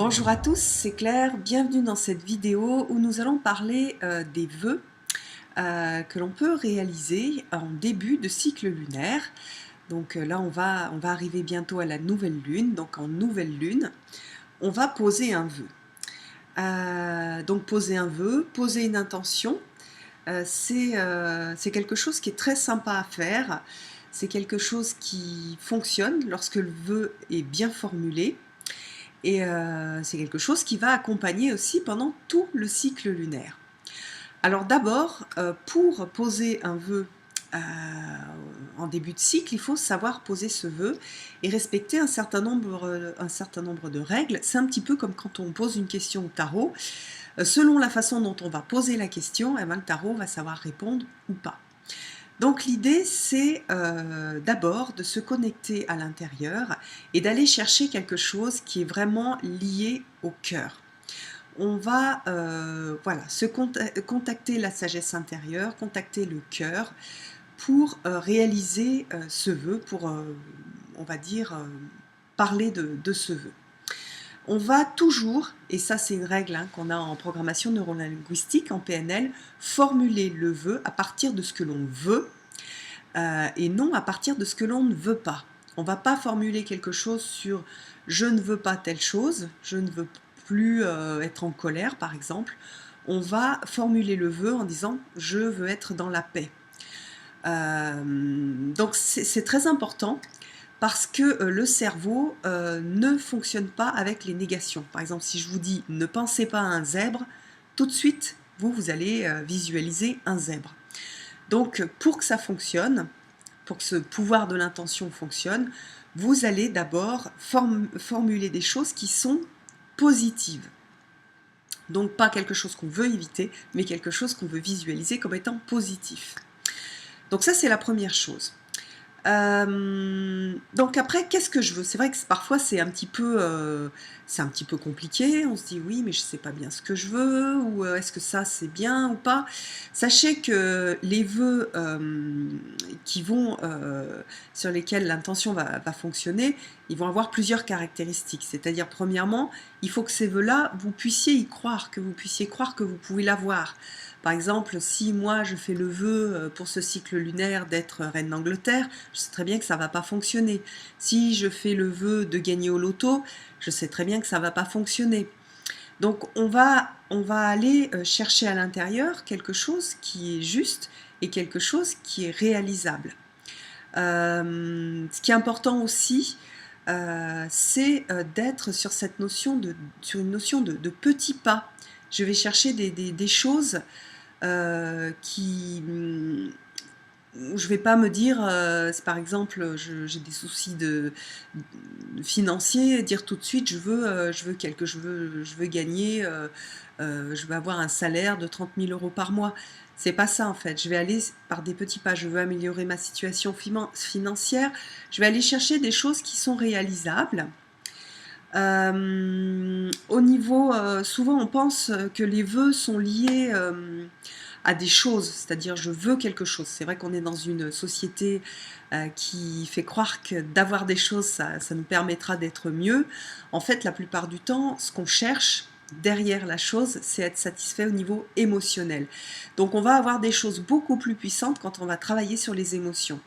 Bonjour à tous, c'est Claire, bienvenue dans cette vidéo où nous allons parler des vœux que l'on peut réaliser en début de cycle lunaire. Donc là on va arriver bientôt à la nouvelle lune, donc en nouvelle lune, on va poser un vœu. Donc poser un vœu, poser une intention, c'est quelque chose qui est très sympa à faire, c'est quelque chose qui fonctionne lorsque le vœu est bien formulé. Et c'est quelque chose qui va accompagner aussi pendant tout le cycle lunaire. Alors d'abord, pour poser un vœu en début de cycle, il faut savoir poser ce vœu et respecter un certain nombre de règles. C'est un petit peu comme quand on pose une question au tarot. Selon la façon dont on va poser la question, eh bien, le tarot va savoir répondre ou pas. Donc l'idée, c'est d'abord de se connecter à l'intérieur et d'aller chercher quelque chose qui est vraiment lié au cœur. On va contacter la sagesse intérieure, contacter le cœur pour réaliser ce vœu, pour, on va dire, parler de ce vœu. On va toujours, et ça c'est une règle qu'on a en programmation neurolinguistique, en PNL, formuler le vœu à partir de ce que l'on veut et non à partir de ce que l'on ne veut pas. On ne va pas formuler quelque chose sur « je ne veux pas telle chose »,« je ne veux plus être en colère » par exemple. On va formuler le vœu en disant « je veux être dans la paix ». Donc c'est très important parce que le cerveau ne fonctionne pas avec les négations. Par exemple, si je vous dis « ne pensez pas à un zèbre », tout de suite, vous allez visualiser un zèbre. Donc, pour que ça fonctionne, pour que ce pouvoir de l'intention fonctionne, vous allez d'abord formuler des choses qui sont positives. Donc, pas quelque chose qu'on veut éviter, mais quelque chose qu'on veut visualiser comme étant positif. Donc ça, c'est la première chose. Donc après, qu'est-ce que je veux? C'est vrai que parfois c'est un petit peu compliqué, on se dit oui mais je sais pas bien ce que je veux, ou est-ce que ça c'est bien ou pas. Sachez que les vœux sur lesquels l'intention va fonctionner, ils vont avoir plusieurs caractéristiques, c'est-à-dire premièrement, il faut que ces vœux-là, vous puissiez y croire, que vous puissiez croire que vous pouvez l'avoir. Par exemple, si moi je fais le vœu pour ce cycle lunaire d'être reine d'Angleterre, je sais très bien que ça ne va pas fonctionner. Si je fais le vœu de gagner au loto, je sais très bien que ça ne va pas fonctionner. Donc on va aller chercher à l'intérieur quelque chose qui est juste et quelque chose qui est réalisable. Ce qui est important aussi, c'est d'être sur une notion de petits pas. Je vais chercher des choses je vais pas me dire, par exemple, j'ai des soucis financiers, dire tout de suite je veux gagner, je veux avoir un salaire de 30 000 € par mois. C'est pas ça en fait, je vais aller par des petits pas, je veux améliorer ma situation financière, je vais aller chercher des choses qui sont réalisables. Au niveau, souvent on pense que les vœux sont liés à des choses, c'est-à-dire je veux quelque chose. C'est vrai qu'on est dans une société qui fait croire que d'avoir des choses, ça nous permettra d'être mieux. En fait, la plupart du temps, ce qu'on cherche derrière la chose, c'est être satisfait au niveau émotionnel. Donc on va avoir des choses beaucoup plus puissantes quand on va travailler sur les émotions.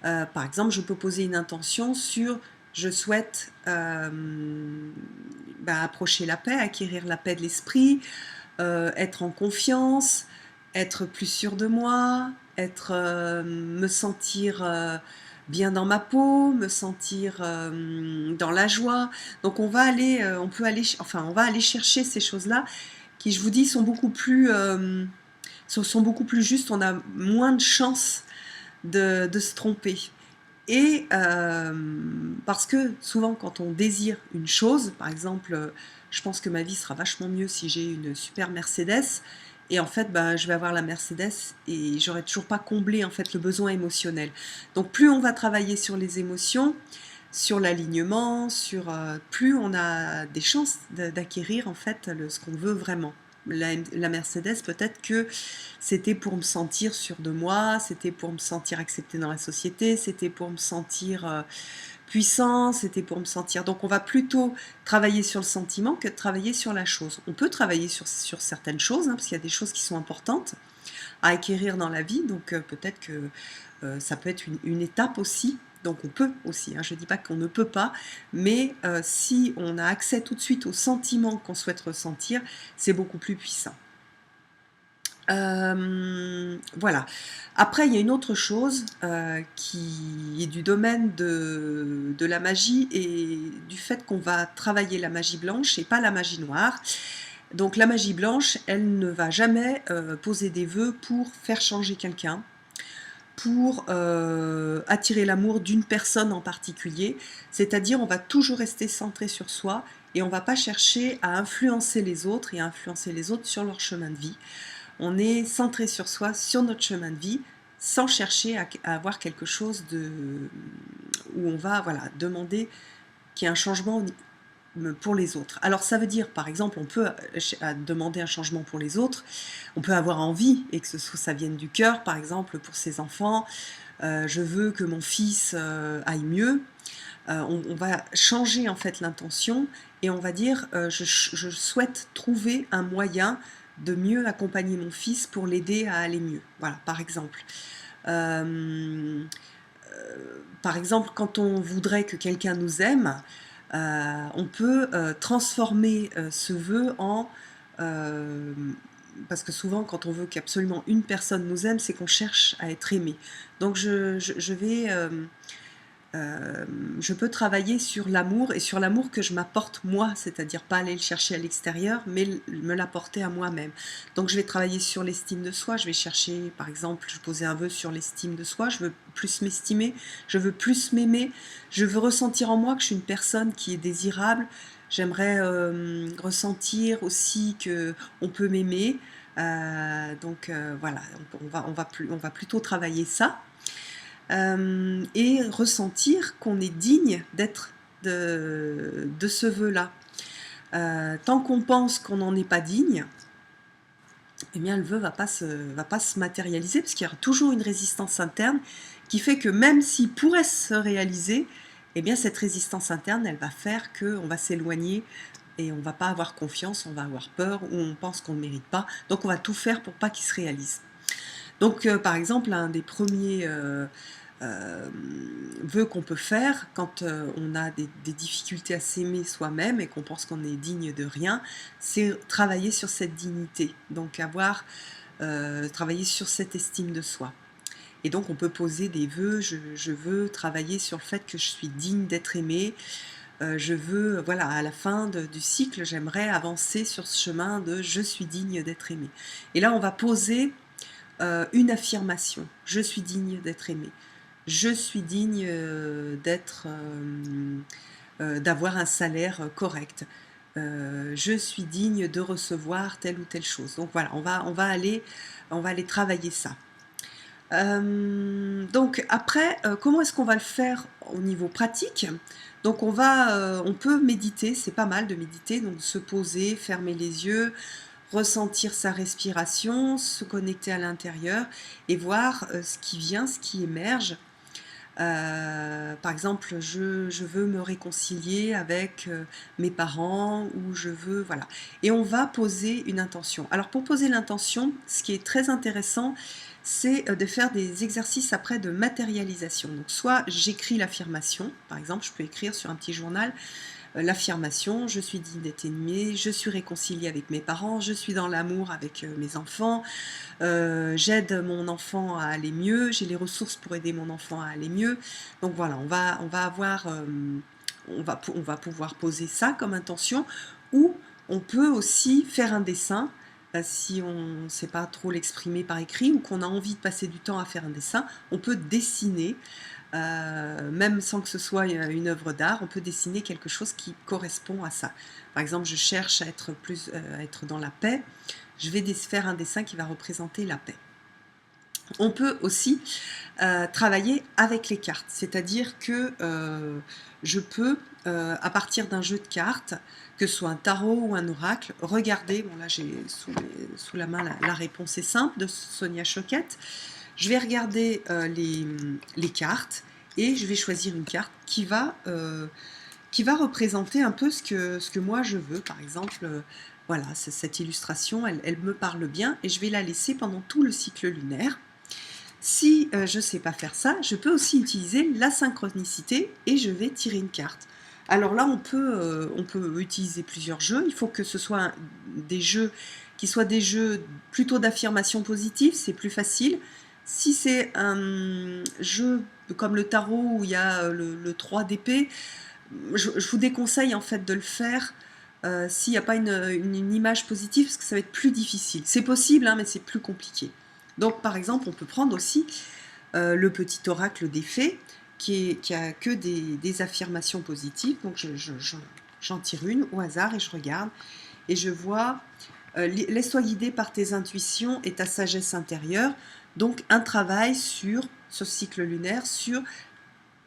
Par exemple, je peux poser une intention sur je souhaite approcher la paix, acquérir la paix de l'esprit, être en confiance, être plus sûr de moi, me sentir bien dans ma peau, me sentir dans la joie. Donc on va aller chercher ces choses-là qui, je vous dis, sont beaucoup plus justes. On a moins de chances de se tromper. Et parce que souvent quand on désire une chose, par exemple, je pense que ma vie sera vachement mieux si j'ai une super Mercedes, et en fait je vais avoir la Mercedes et j'aurai toujours pas comblé en fait le besoin émotionnel. Donc plus on va travailler sur les émotions, sur l'alignement, plus on a des chances d'acquérir en fait ce qu'on veut vraiment. La Mercedes, peut-être que c'était pour me sentir sûre de moi, c'était pour me sentir acceptée dans la société, c'était pour me sentir puissant, c'était pour me sentir... Donc on va plutôt travailler sur le sentiment que de travailler sur la chose. On peut travailler sur certaines choses, hein, parce qu'il y a des choses qui sont importantes à acquérir dans la vie, donc peut-être que ça peut être une étape aussi. Donc on peut aussi, hein, je ne dis pas qu'on ne peut pas, mais si on a accès tout de suite aux sentiments qu'on souhaite ressentir, c'est beaucoup plus puissant. Voilà. Après, il y a une autre chose qui est du domaine de la magie et du fait qu'on va travailler la magie blanche et pas la magie noire. Donc la magie blanche, elle ne va jamais poser des vœux pour faire changer quelqu'un, pour attirer l'amour d'une personne en particulier. C'est-à-dire, on va toujours rester centré sur soi et on ne va pas chercher à influencer les autres et à influencer les autres sur leur chemin de vie. On est centré sur soi, sur notre chemin de vie, sans chercher à avoir quelque chose où on va demander qu'il y ait un changement pour les autres. Alors ça veut dire, par exemple, on peut demander un changement pour les autres, on peut avoir envie et que ça vienne du cœur, par exemple, pour ses enfants, je veux que mon fils aille mieux. On va changer en fait l'intention et on va dire je souhaite trouver un moyen de mieux accompagner mon fils pour l'aider à aller mieux. Voilà, par exemple. Par exemple, quand on voudrait que quelqu'un nous aime, on peut transformer ce vœu en... parce que souvent, quand on veut qu'absolument une personne nous aime, c'est qu'on cherche à être aimé. Donc je peux travailler sur l'amour et sur l'amour que je m'apporte moi, c'est-à-dire pas aller le chercher à l'extérieur, mais me l'apporter à moi-même. Donc je vais travailler sur l'estime de soi, je vais chercher, par exemple, je posais un vœu sur l'estime de soi, je veux plus m'estimer, je veux plus m'aimer, je veux ressentir en moi que je suis une personne qui est désirable, j'aimerais ressentir aussi qu'on peut m'aimer, voilà, on va plutôt travailler ça. Et ressentir qu'on est digne d'être de ce vœu-là. Tant qu'on pense qu'on n'en est pas digne, eh bien le vœu va pas se matérialiser parce qu'il y aura toujours une résistance interne qui fait que même s'il pourrait se réaliser, eh bien cette résistance interne, elle va faire qu'on va s'éloigner et on ne va pas avoir confiance, on va avoir peur ou on pense qu'on ne mérite pas. Donc on va tout faire pour pas qu'il se réalise. Donc par exemple, un des premiers vœux qu'on peut faire quand on a des difficultés à s'aimer soi-même et qu'on pense qu'on est digne de rien, c'est travailler sur cette dignité, donc travailler sur cette estime de soi. Et donc on peut poser des vœux, je veux travailler sur le fait que je suis digne d'être aimée, je veux, voilà, à la fin du cycle, j'aimerais avancer sur ce chemin de je suis digne d'être aimée. Et là on va poser une affirmation, je suis digne d'être aimée. Je suis digne d'avoir un salaire correct. Je suis digne de recevoir telle ou telle chose. Donc voilà, on va aller travailler ça. Donc après, comment est-ce qu'on va le faire au niveau pratique? Donc on peut méditer, c'est pas mal de méditer, donc se poser, fermer les yeux, ressentir sa respiration, se connecter à l'intérieur et voir ce qui vient, ce qui émerge. Par exemple, je veux me réconcilier avec mes parents ou je veux, voilà. Et on va poser une intention. Alors pour poser l'intention, ce qui est très intéressant, c'est de faire des exercices après de matérialisation. Donc soit j'écris l'affirmation, par exemple, je peux écrire sur un petit journal l'affirmation, je suis digne d'être aimée, je suis réconciliée avec mes parents, je suis dans l'amour avec mes enfants, j'aide mon enfant à aller mieux, j'ai les ressources pour aider mon enfant à aller mieux. Donc voilà, on va pouvoir poser ça comme intention, ou on peut aussi faire un dessin, si on ne sait pas trop l'exprimer par écrit ou qu'on a envie de passer du temps à faire un dessin, on peut dessiner. Même sans que ce soit une œuvre d'art, on peut dessiner quelque chose qui correspond à ça. Par exemple, je cherche à être dans la paix, je vais faire un dessin qui va représenter la paix. On peut aussi travailler avec les cartes, c'est-à-dire que je peux, à partir d'un jeu de cartes, que ce soit un tarot ou un oracle, regarder, bon là j'ai sous la main la réponse est simple de Sonia Choquette. Je vais regarder les cartes et je vais choisir une carte qui va représenter un peu ce que moi je veux. Par exemple, voilà, cette illustration, elle me parle bien et je vais la laisser pendant tout le cycle lunaire. Si je ne sais pas faire ça, je peux aussi utiliser la synchronicité et je vais tirer une carte. Alors là, on peut utiliser plusieurs jeux. Il faut que ce soit des jeux qui soient des jeux plutôt d'affirmation positive, c'est plus facile. Si c'est un jeu comme le tarot où il y a le 3 d'épée, je vous déconseille en fait de le faire s'il n'y a pas une image positive, parce que ça va être plus difficile. C'est possible, hein, mais c'est plus compliqué. Donc par exemple, on peut prendre aussi le petit oracle des fées, qui a que des affirmations positives. Donc j'en tire une au hasard et je regarde. Et je vois, laisse-toi guider par tes intuitions et ta sagesse intérieure. Donc un travail sur ce cycle lunaire, sur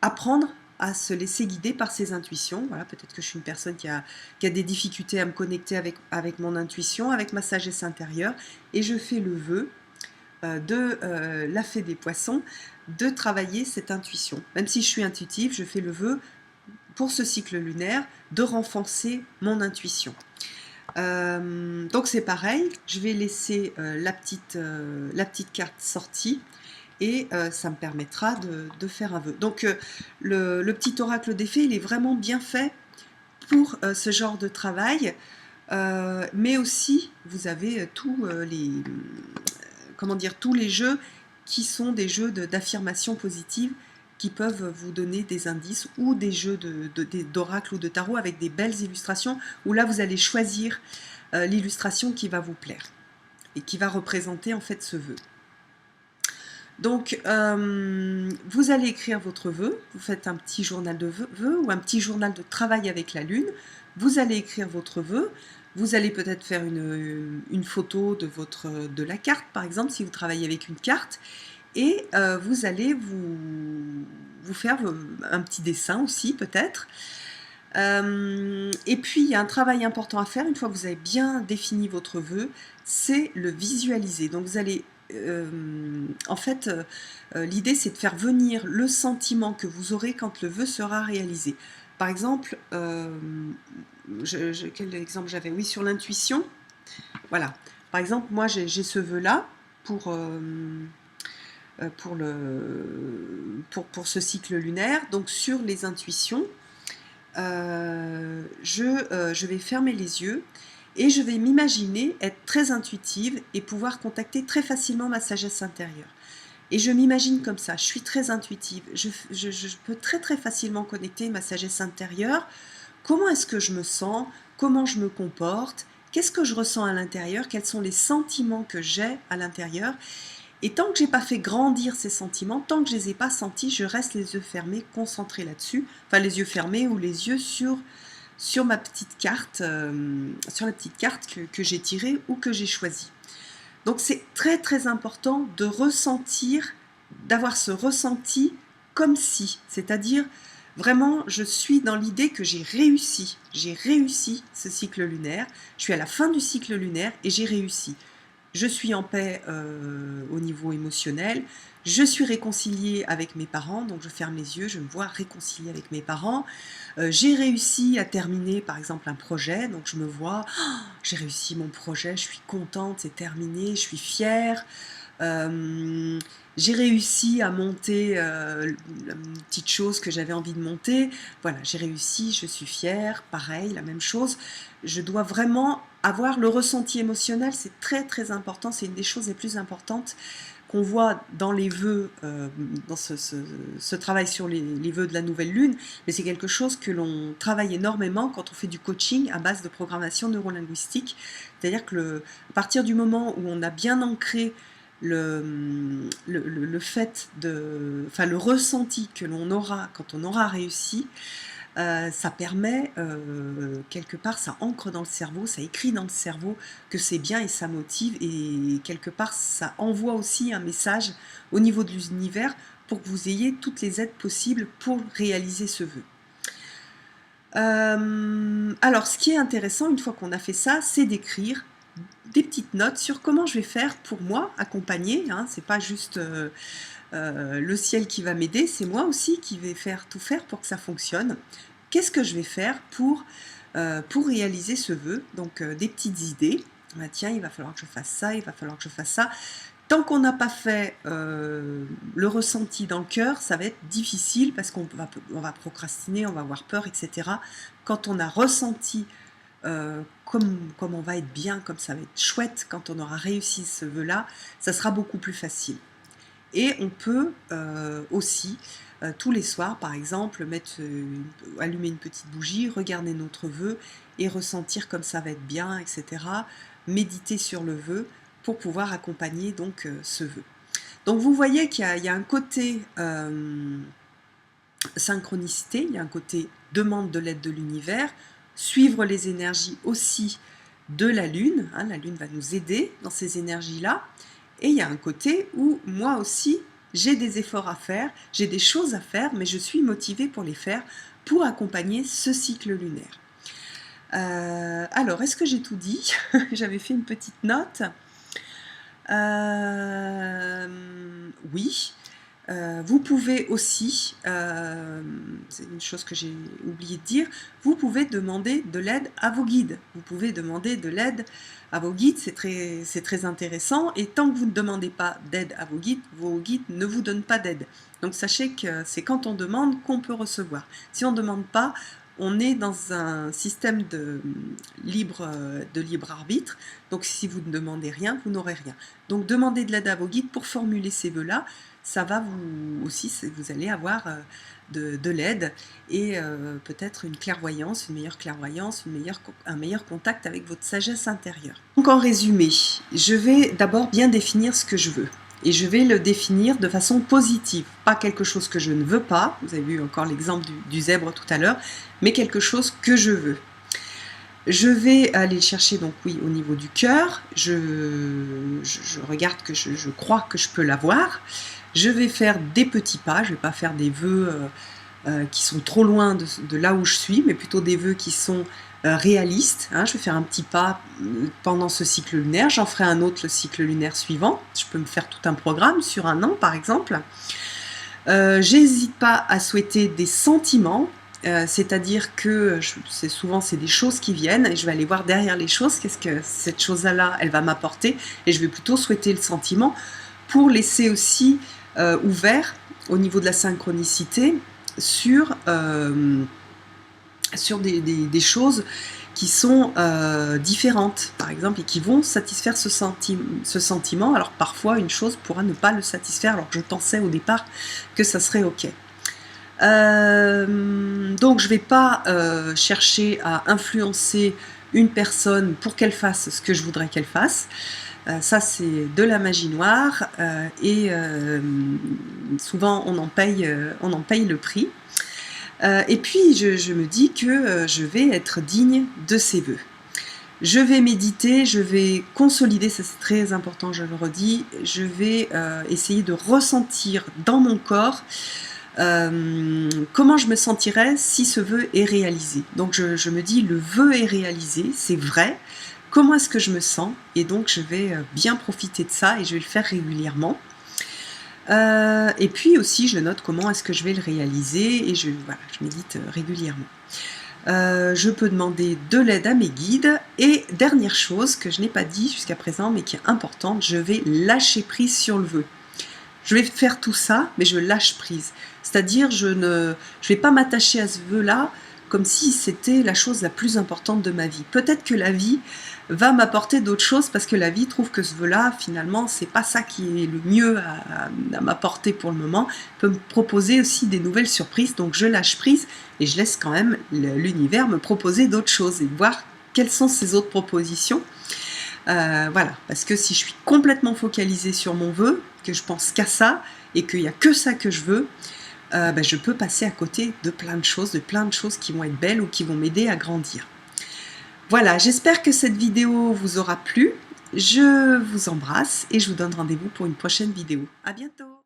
apprendre à se laisser guider par ses intuitions. Voilà, peut-être que je suis une personne qui a des difficultés à me connecter avec mon intuition, avec ma sagesse intérieure. Et je fais le vœu de la fée des poissons, de travailler cette intuition. Même si je suis intuitive, je fais le vœu pour ce cycle lunaire de renforcer mon intuition. Donc c'est pareil, je vais laisser la petite carte sortie et ça me permettra de faire un vœu. Donc le petit oracle des fées, il est vraiment bien fait pour ce genre de travail, mais aussi vous avez tous les jeux qui sont des jeux d'affirmation positive qui peuvent vous donner des indices, ou des jeux d'oracle ou de tarot avec des belles illustrations, où là vous allez choisir l'illustration qui va vous plaire et qui va représenter en fait ce vœu. Donc vous allez écrire votre vœu, vous faites un petit journal de vœux ou un petit journal de travail avec la lune, vous allez écrire votre vœu. Vous allez peut-être faire une photo de la carte, par exemple, si vous travaillez avec une carte, et vous allez vous faire un petit dessin aussi, peut-être. Et puis, il y a un travail important à faire, une fois que vous avez bien défini votre vœu, c'est le visualiser. Donc, vous allez... en fait, l'idée, c'est de faire venir le sentiment que vous aurez quand le vœu sera réalisé. Par exemple, quel exemple j'avais? Oui, sur l'intuition. Voilà. Par exemple, moi, j'ai ce vœu-là pour ce cycle lunaire. Donc, sur les intuitions, je vais fermer les yeux et je vais m'imaginer être très intuitive et pouvoir contacter très facilement ma sagesse intérieure. Et je m'imagine comme ça, je suis très intuitive, je peux très très facilement connecter ma sagesse intérieure. Comment est-ce que je me sens? Comment je me comporte? Qu'est-ce que je ressens à l'intérieur? Quels sont les sentiments que j'ai à l'intérieur? Et tant que je n'ai pas fait grandir ces sentiments, tant que je ne les ai pas sentis, je reste les yeux fermés, concentrée là-dessus. Enfin, les yeux fermés ou les yeux sur ma petite carte, sur la petite carte que j'ai tirée ou que j'ai choisie. Donc c'est très très important de ressentir, d'avoir ce ressenti comme si, c'est-à-dire vraiment je suis dans l'idée que j'ai réussi ce cycle lunaire, je suis à la fin du cycle lunaire et j'ai réussi. Je suis en paix au niveau émotionnel, je suis réconciliée avec mes parents, donc je ferme les yeux, je me vois réconciliée avec mes parents. J'ai réussi à terminer par exemple un projet, donc je me vois, oh, j'ai réussi mon projet, je suis contente, c'est terminé, je suis fière. J'ai réussi à monter une petite chose que j'avais envie de monter. Voilà, j'ai réussi, je suis fière, pareil, la même chose. Je dois vraiment avoir le ressenti émotionnel, c'est très très important, c'est une des choses les plus importantes qu'on voit dans les vœux, dans ce travail sur les vœux de la nouvelle lune, mais c'est quelque chose que l'on travaille énormément quand on fait du coaching à base de programmation neurolinguistique. C'est-à-dire que à partir du moment où on a bien ancré le fait enfin le ressenti que l'on aura quand on aura réussi, ça permet, quelque part, ça ancre dans le cerveau, ça écrit dans le cerveau que c'est bien et ça motive, et quelque part ça envoie aussi un message au niveau de l'univers pour que vous ayez toutes les aides possibles pour réaliser ce vœu. Alors ce qui est intéressant une fois qu'on a fait ça, c'est d'écrire des petites notes sur comment je vais faire pour moi accompagner, hein, c'est pas juste le ciel qui va m'aider, c'est moi aussi qui vais tout faire pour que ça fonctionne. Qu'est-ce que je vais faire pour réaliser ce vœu? Donc des petites idées. Ah, tiens, il va falloir que je fasse ça, il va falloir que je fasse ça. Tant qu'on n'a pas fait le ressenti dans le cœur, ça va être difficile parce qu'on va procrastiner, on va avoir peur, etc. Quand on a ressenti comme on va être bien, comme ça va être chouette, quand on aura réussi ce vœu-là, ça sera beaucoup plus facile. Et on peut aussi, tous les soirs, par exemple, allumer une petite bougie, regarder notre vœu et ressentir comme ça va être bien, etc. Méditer sur le vœu pour pouvoir accompagner donc ce vœu. Donc vous voyez qu'il y a un côté synchronicité, il y a un côté demande de l'aide de l'univers, suivre les énergies aussi de la Lune, hein, la Lune va nous aider dans ces énergies-là, et il y a un côté où moi aussi j'ai des efforts à faire, j'ai des choses à faire, mais je suis motivée pour les faire, pour accompagner ce cycle lunaire. Alors, est-ce que j'ai tout dit? J'avais fait une petite note. Oui. Vous pouvez aussi, c'est une chose que j'ai oublié de dire, vous pouvez demander de l'aide à vos guides. Vous pouvez demander de l'aide à vos guides, c'est très intéressant. Et tant que vous ne demandez pas d'aide à vos guides ne vous donnent pas d'aide. Donc sachez que c'est quand on demande qu'on peut recevoir. Si on ne demande pas, on est dans un système de libre arbitre, donc si vous ne demandez rien, vous n'aurez rien. Donc demandez de l'aide à vos guides pour formuler ces vœux-là, ça va vous allez avoir de l'aide et peut-être une clairvoyance, un meilleur contact avec votre sagesse intérieure. Donc en résumé, je vais d'abord bien définir ce que je veux. Et je vais le définir de façon positive, pas quelque chose que je ne veux pas, vous avez vu encore l'exemple du zèbre tout à l'heure, mais quelque chose que je veux. Je vais aller chercher, donc oui, au niveau du cœur, je regarde que je crois que je peux l'avoir, je vais faire des petits pas, je ne vais pas faire des vœux qui sont trop loin de là où je suis, mais plutôt des vœux qui sont réaliste, hein, je vais faire un petit pas pendant ce cycle lunaire, j'en ferai un autre le cycle lunaire suivant, je peux me faire tout un programme sur un an par exemple. J'hésite pas à souhaiter des sentiments, c'est-à-dire que souvent c'est des choses qui viennent et je vais aller voir derrière les choses, qu'est-ce que cette chose-là elle va m'apporter, et je vais plutôt souhaiter le sentiment pour laisser aussi ouvert au niveau de la synchronicité sur des choses qui sont différentes, par exemple, et qui vont satisfaire ce sentiment. Alors parfois, une chose pourra ne pas le satisfaire, alors que je pensais au départ que ça serait OK. Donc je ne vais pas chercher à influencer une personne pour qu'elle fasse ce que je voudrais qu'elle fasse. Ça, c'est de la magie noire et souvent on en paye le prix. Et puis je me dis que je vais être digne de ces vœux. Je vais méditer, je vais consolider, ça c'est très important, je le redis, je vais essayer de ressentir dans mon corps comment je me sentirais si ce vœu est réalisé. Donc je me dis, le vœu est réalisé, c'est vrai, comment est-ce que je me sens? Et donc je vais bien profiter de ça et je vais le faire régulièrement. Et puis aussi je note comment est-ce que je vais le réaliser et je médite régulièrement. Je peux demander de l'aide à mes guides et dernière chose que je n'ai pas dit jusqu'à présent mais qui est importante, je vais lâcher prise sur le vœu. Je vais faire tout ça mais je lâche prise, c'est-à-dire je ne vais pas m'attacher à ce vœu-là comme si c'était la chose la plus importante de ma vie. Peut-être que la vie va m'apporter d'autres choses parce que la vie trouve que ce vœu-là, finalement, c'est pas ça qui est le mieux à m'apporter pour le moment. Elle peut me proposer aussi des nouvelles surprises, donc je lâche prise et je laisse quand même l'univers me proposer d'autres choses et voir quelles sont ces autres propositions. Voilà, parce que si je suis complètement focalisée sur mon vœu, que je pense qu'à ça et qu'il n'y a que ça que je veux, je peux passer à côté de plein de choses qui vont être belles ou qui vont m'aider à grandir. Voilà, j'espère que cette vidéo vous aura plu. Je vous embrasse et je vous donne rendez-vous pour une prochaine vidéo. À bientôt!